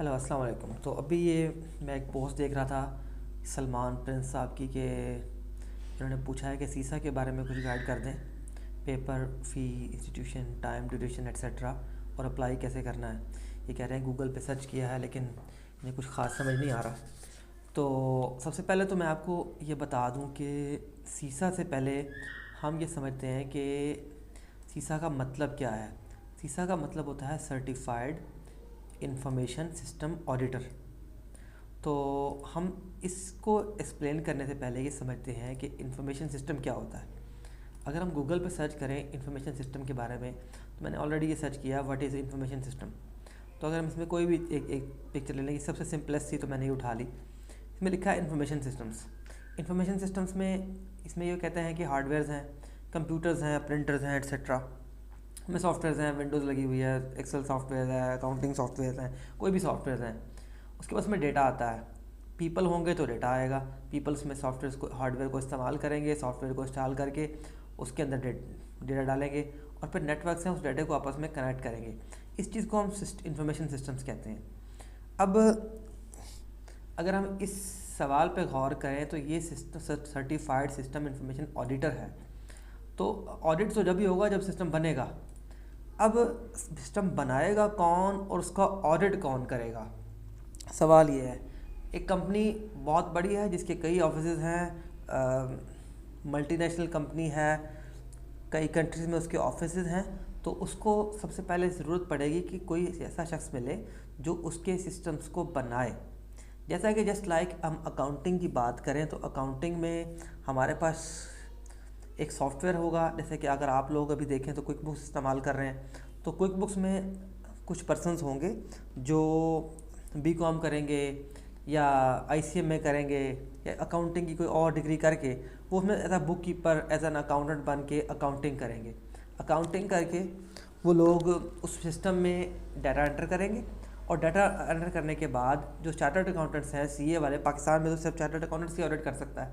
Hello अस्सलाम वालेकुम। तो अभी ये मैं एक पोस्ट देख रहा था सलमान प्रिंस साहब की कि इन्होंने पूछा है कि सीसा के बारे में कुछ गाइड कर दें, पेपर फ़ी, इंस्टीट्यूशन, टाइम, ड्यूरेशन एट्सेट्रा, और अप्लाई कैसे करना है। ये कह रहे हैं गूगल पे सर्च किया है लेकिन इन्हें कुछ ख़ास समझ नहीं आ रहा। तो सबसे पहले तो मैं आपको ये बता दूं कि सीसा से पहले हम ये समझते हैं कि सीसा का मतलब क्या है। सीसा का मतलब होता है सर्टिफाइड इंफॉर्मेशन सिस्टम ऑडिटर। तो हम इसको एक्सप्लेन करने से पहले ये समझते हैं कि इंफॉर्मेशन सिस्टम क्या होता है। अगर हम गूगल पर सर्च करें इंफॉर्मेशन सिस्टम के बारे में, तो मैंने ऑलरेडी ये सर्च किया व्हाट इज़ इंफॉर्मेशन सिस्टम। तो अगर हम इसमें कोई भी एक पिक्चर ले लेंगे, सबसे सिंपलेस्ट थी तो मैंने ये उठा ली। इसमें लिखा है इंफॉर्मेशन सिस्टम्स। इंफॉर्मेशन सिस्टम्स में इसमें ये कहते हैं कि हार्डवेयर्स हैं, कंप्यूटर्स हैं, प्रिंटर्स हैं एट्सेट्रा। में सॉफ्टवेयर हैं, विंडोज़ लगी हुई है, एक्सेल सॉफ्टवेयर है, अकाउंटिंग सॉफ्टवेयर हैं, कोई भी सॉफ्टवेयर हैं। उसके पास में डेटा आता है, पीपल होंगे तो डेटा आएगा। पीपल्स में सॉफ्टवेयर को, हार्डवेयर को इस्तेमाल करेंगे, सॉफ्टवेयर को इंस्टॉल करके उसके अंदर डेटा डालेंगे और फिर नेटवर्क से उस डेटा को आपस में कनेक्ट करेंगे। इस चीज़ को हम इंफॉर्मेशन सिस्टम्स कहते हैं। अब अगर हम इस सवाल पे गौर करें तो ये system certified system information auditor है। तो ऑडिट तो जब भी होगा जब सिस्टम बनेगा। अब सिस्टम बनाएगा कौन और उसका ऑडिट कौन करेगा, सवाल ये है। एक कंपनी बहुत बड़ी है जिसके कई ऑफिसेज हैं, मल्टीनेशनल कंपनी है, कई कंट्रीज़ में उसके ऑफिसेज हैं। तो उसको सबसे पहले ज़रूरत पड़ेगी कि कोई ऐसा शख्स मिले जो उसके सिस्टम्स को बनाए। जैसा कि जस्ट लाइक हम अकाउंटिंग की बात करें तो अकाउंटिंग में हमारे पास एक सॉफ्टवेयर होगा। जैसे कि अगर आप लोग अभी देखें तो क्विक बुक्स इस्तेमाल कर रहे हैं, तो क्विक बुक्स में कुछ पर्सन्स होंगे जो बीकॉम करेंगे या आईसीएम में करेंगे या अकाउंटिंग की कोई और डिग्री करके वो उसमें as a bookkeeper, as an accountant बन के अकाउंटिंग करेंगे। अकाउंटिंग करके वो लोग उस सिस्टम में डाटा एंटर करेंगे और डाटा एंटर करने के बाद जो चार्टर्ड अकाउंटेंट्स हैं, सीए वाले, पाकिस्तान में तो सिर्फ चार्टर्ड अकाउंटेंट्स ही ऑडिट कर सकता है,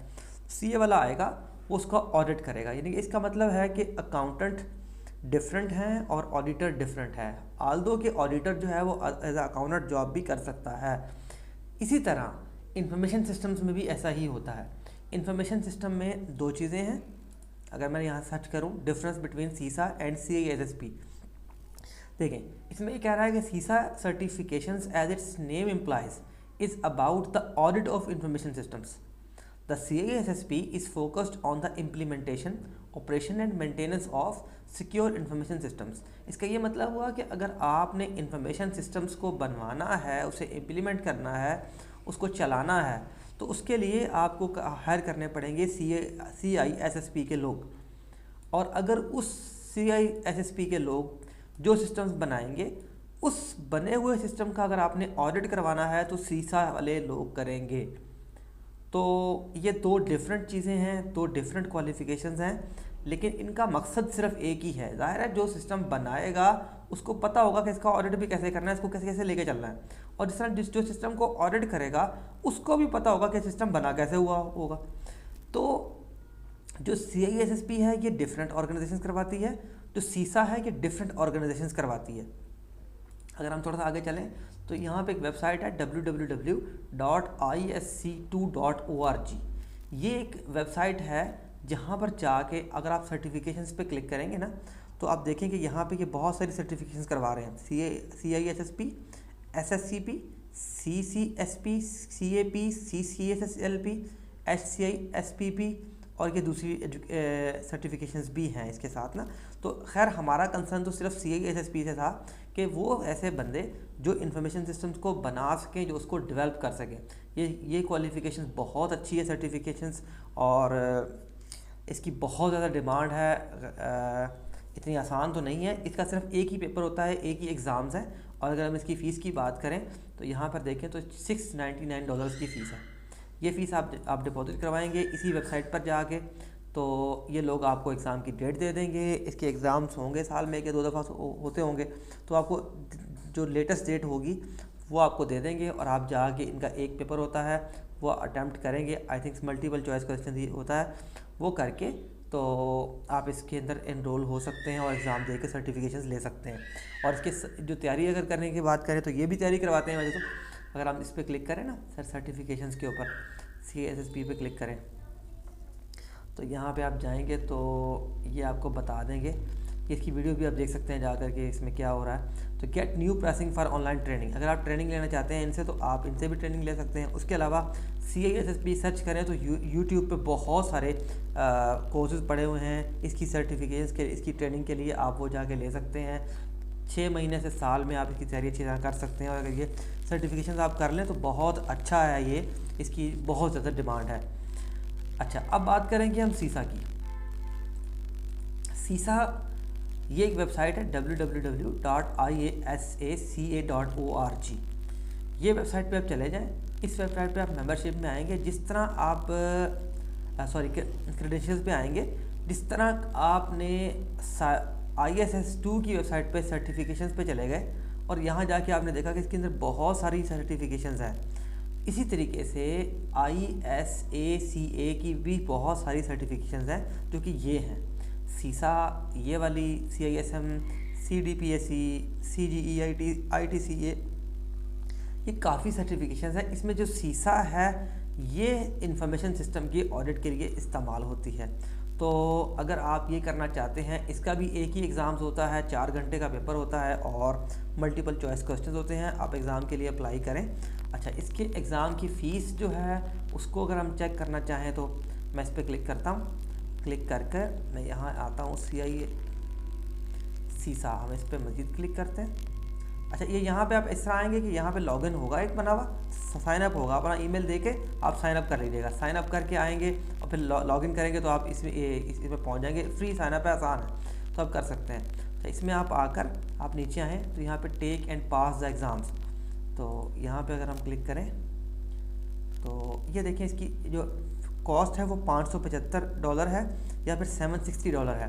सीए वाला आएगा वो उसका ऑडिट करेगा। यानी कि इसका मतलब है कि अकाउंटेंट डिफरेंट हैं और ऑडिटर डिफरेंट है। आल्दो कि ऑडिटर जो है वो एज अ अकाउंटेंट जॉब भी कर सकता है। इसी तरह इंफॉर्मेशन सिस्टम्स में भी ऐसा ही होता है। इंफॉर्मेशन सिस्टम में दो चीज़ें हैं। अगर मैं यहाँ सर्च करूँ difference between CISA and CISSP, देखें इसमें ये कह रहा है कि CISA certifications as its name implies is about the audit of information systems. The CISSP is focused on the implementation, operation and maintenance of secure information systems। इसका ये मतलब हुआ कि अगर आपने इंफॉर्मेशन सिस्टम्स को बनवाना है, उसे इम्प्लीमेंट करना है, उसको चलाना है, तो उसके लिए आपको हायर करने पड़ेंगे CISSP के लोग। और अगर उस CISSP के लोग जो सिस्टम्स बनाएंगे, उस बने हुए सिस्टम का अगर आपने ऑडिट करवाना है तो सीसा वाले लोग करेंगे। तो ये दो डिफरेंट चीज़ें हैं, दो डिफरेंट क्वालिफ़िकेशंस हैं, लेकिन इनका मकसद सिर्फ एक ही है। ज़ाहिर है जो सिस्टम बनाएगा उसको पता होगा कि इसका ऑडिट भी कैसे करना है, इसको कैसे कैसे लेके चलना है। और जिस तरह जो सिस्टम को ऑडिट करेगा उसको भी पता होगा कि सिस्टम बना कैसे हुआ होगा। तो जो CISSP है ये डिफरेंट ऑर्गेनाइजेशंस करवाती है, जो सीसा है ये डिफरेंट ऑर्गेनाइजेशंस करवाती है। अगर हम थोड़ा सा आगे चलें तो यहाँ पे एक वेबसाइट है www.isc2.org। ये एक वेबसाइट है जहाँ पर जाके अगर आप सर्टिफिकेशंस पे क्लिक करेंगे ना, तो आप देखेंगे यहाँ पे ये बहुत सारी सर्टिफिकेशंस करवा रहे हैं। CISSP, SSCP, CCSP, CAP, CCSSLP, HCISPP और ये दूसरी सर्टिफिकेशंस भी हैं इसके साथ ना। तो खैर हमारा कंसर्न तो सिर्फ CISSP से था कि वो ऐसे बंदे जो इंफॉर्मेशन सिस्टम्स को बना सकें, जो उसको डेवलप कर सकें। ये क्वालिफ़िकेशंस बहुत अच्छी है सर्टिफिकेशंस, और इसकी बहुत ज़्यादा डिमांड है। इतनी आसान तो नहीं है। इसका सिर्फ एक ही पेपर होता है, एक ही एग्ज़ाम्स है। और अगर हम इसकी फ़ीस की बात करें तो यहाँ पर देखें तो $699 की फ़ीस है। ये फ़ीस आप डिपॉजिट करवाएंगे इसी वेबसाइट पर जाके, तो ये लोग आपको एग्ज़ाम की डेट दे देंगे। इसके एग्ज़ाम्स होंगे साल में के 2 दफ़ा होते होंगे, तो आपको जो लेटेस्ट डेट होगी वो आपको दे देंगे और आप जाके इनका एक पेपर होता है वो अटैम्प्ट करेंगे। I think multiple choice question ही होता है, वो करके तो आप इसके अंदर एनरोल हो सकते हैं और एग्ज़ाम दे के सर्टिफिकेशन ले सकते हैं। और इसके जो तैयारी अगर करने की बात करें तो ये भी तैयारी करवाते हैं वैसे तो। अगर आप इस पर क्लिक करें ना सर, सर्टिफिकेशंस के ऊपर CSSP पे क्लिक करें तो यहाँ पे आप जाएंगे तो ये आपको बता देंगे। इसकी वीडियो भी आप देख सकते हैं जा कर के इसमें क्या हो रहा है। तो get new pricing for online training, अगर आप ट्रेनिंग लेना चाहते हैं इनसे तो आप इनसे भी ट्रेनिंग ले सकते हैं। उसके अलावा CISSP सर्च करें तो यूट्यूब पे बहुत सारे कोर्सेज पड़े हुए हैं इसकी सर्टिफिकेशन के, इसकी ट्रेनिंग के लिए आप वो जाके ले सकते हैं। 6 महीने से साल में आप इसकी तैयारी अच्छी तरह कर सकते हैं। और अगर ये सर्टिफिकेशन आप कर लें तो बहुत अच्छा है, ये इसकी बहुत ज़्यादा डिमांड है। अच्छा, अब बात करेंगे हम सीसा की। सीसा ये एक वेबसाइट है www.iasaca.org। ये वेबसाइट पे आप चले जाएं। इस वेबसाइट पे आप मेंबरशिप में आएंगे, जिस तरह आप क्रेडेंशियल्स पे आएंगे, जिस तरह आपने ISS2 की वेबसाइट पे सर्टिफिकेशंस पे चले गए और यहाँ जाके आपने देखा कि इसके अंदर बहुत सारी सर्टिफिकेशंस हैं। इसी तरीके से ISACA की भी बहुत सारी सर्टिफिकेशंस हैं जो कि ये हैं सीसा, ये वाली CISM, CDPSE, CGE, ITCA, ये काफ़ी सर्टिफिकेशंस हैं। इसमें जो सीसा है ये इंफॉर्मेशन सिस्टम की ऑडिट के लिए इस्तेमाल होती है। तो अगर आप ये करना चाहते हैं, इसका भी एक ही एग्ज़ाम्स होता है, 4 घंटे का पेपर होता है और मल्टीपल चॉइस क्वेश्चन होते हैं। आप एग्ज़ाम के लिए अप्लाई करें। अच्छा, इसके एग्ज़ाम की फ़ीस जो है उसको अगर हम चेक करना चाहें तो मैं इस पर क्लिक करता हूँ। क्लिक कर कर मैं यहाँ आता हूँ सीसा, हम इस पर मज़ीद क्लिक करते हैं। अच्छा, ये यहाँ पे आप इस तरह आएंगे कि यहाँ पे लॉगिन होगा, एक बना हुआ साइन अप होगा, अपना ईमेल देके आप साइन अप कर लीजिएगा। साइन अप करके आएंगे और फिर लॉगिन करेंगे तो आप इसमें पहुँच जाएंगे। फ्री साइन अप है, आसान है, तो आप कर सकते हैं। तो इसमें आप आकर आप नीचे आएँ तो यहाँ पे take and pass the exams, तो यहाँ पे अगर हम क्लिक करें तो ये देखें इसकी जो कॉस्ट है वो $575 है या फिर $760 है।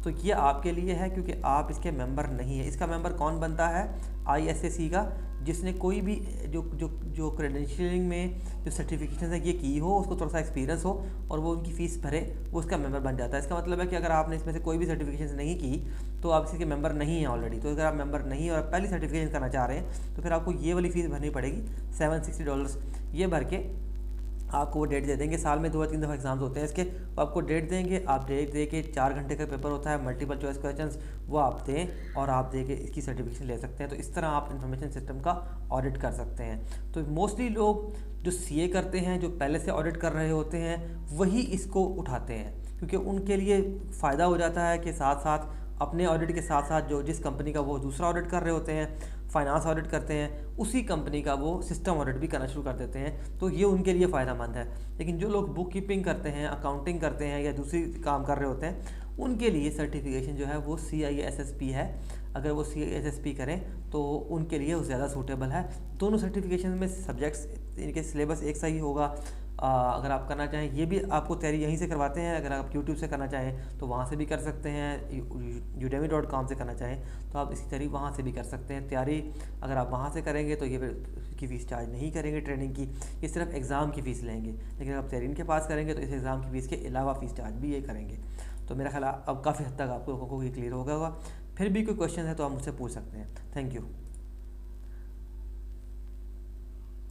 तो ये आपके लिए है क्योंकि आप इसके मेंबर नहीं है। इसका मेंबर कौन बनता है? ISAC का, जिसने कोई भी जो क्रेडेंशियलिंग में जो सर्टिफिकेशन है ये की हो, उसको थोड़ा सा एक्सपीरियंस हो और वो उनकी फ़ीस भरे, वो उसका मेंबर बन जाता है। इसका मतलब है कि अगर आपने इसमें से कोई भी सर्टिफिकेशन नहीं की तो आप इसके मेंबर नहीं हैं ऑलरेडी। तो अगर आप मेंबर नहीं और आप पहली सर्टिफिकेशन करना चाह रहे हैं तो फिर आपको ये वाली फ़ीस भरनी पड़ेगी $760। ये भर के आपको वो डेट दे देंगे। साल में 2 या 3 दफ़ा एग्जाम्स होते हैं इसके, तो आपको डेट देंगे। आप डेट दे के 4 घंटे का पेपर होता है, मल्टीपल चॉइस क्वेश्चंस, वो आप दें और आप दे के इसकी सर्टिफिकेशन ले सकते हैं। तो इस तरह आप इंफॉर्मेशन सिस्टम का ऑडिट कर सकते हैं। तो मोस्टली लोग जो CA करते हैं, जो पहले से ऑडिट कर रहे होते हैं, वही इसको उठाते हैं क्योंकि उनके लिए फ़ायदा हो जाता है कि साथ साथ अपने ऑडिट के साथ साथ जो जिस कंपनी का वो दूसरा ऑडिट कर रहे होते हैं, फाइनेंस ऑडिट करते हैं, उसी कंपनी का वो सिस्टम ऑडिट भी करना शुरू कर देते हैं। तो ये उनके लिए फ़ायदेमंद है। लेकिन जो लोग बुक कीपिंग करते हैं, अकाउंटिंग करते हैं या दूसरी काम कर रहे होते हैं, उनके लिए सर्टिफिकेशन जो है वो CISSP है। अगर वो CISSP करें तो उनके लिए वो ज़्यादा सूटेबल है। दोनों सर्टिफिकेशन में सब्जेक्ट्स, इनके सिलेबस एक सा ही होगा। अगर आप करना चाहें, ये भी आपको तैयारी यहीं से करवाते हैं। अगर आप YouTube से करना चाहें तो वहाँ से भी कर सकते हैं, udemy.com से करना चाहें तो आप इसकी तैयारी वहाँ से भी कर सकते हैं। तैयारी अगर आप वहाँ से करेंगे तो ये फिर की फ़ीस चार्ज नहीं करेंगे ट्रेनिंग की, ये सिर्फ एग्ज़ाम की फ़ीस लेंगे। लेकिन अगर आप तैयारी इनके पास करेंगे तो इस एग्ज़ाम की फ़ीस के अलावा फ़ीस चार्ज भी ये करेंगे। तो मेरा ख्याल अब काफ़ी हद तक आपको ये क्लियर हो गया होगा। फिर भी कोई क्वेश्चन है तो आप मुझसे पूछ सकते हैं। Thank you.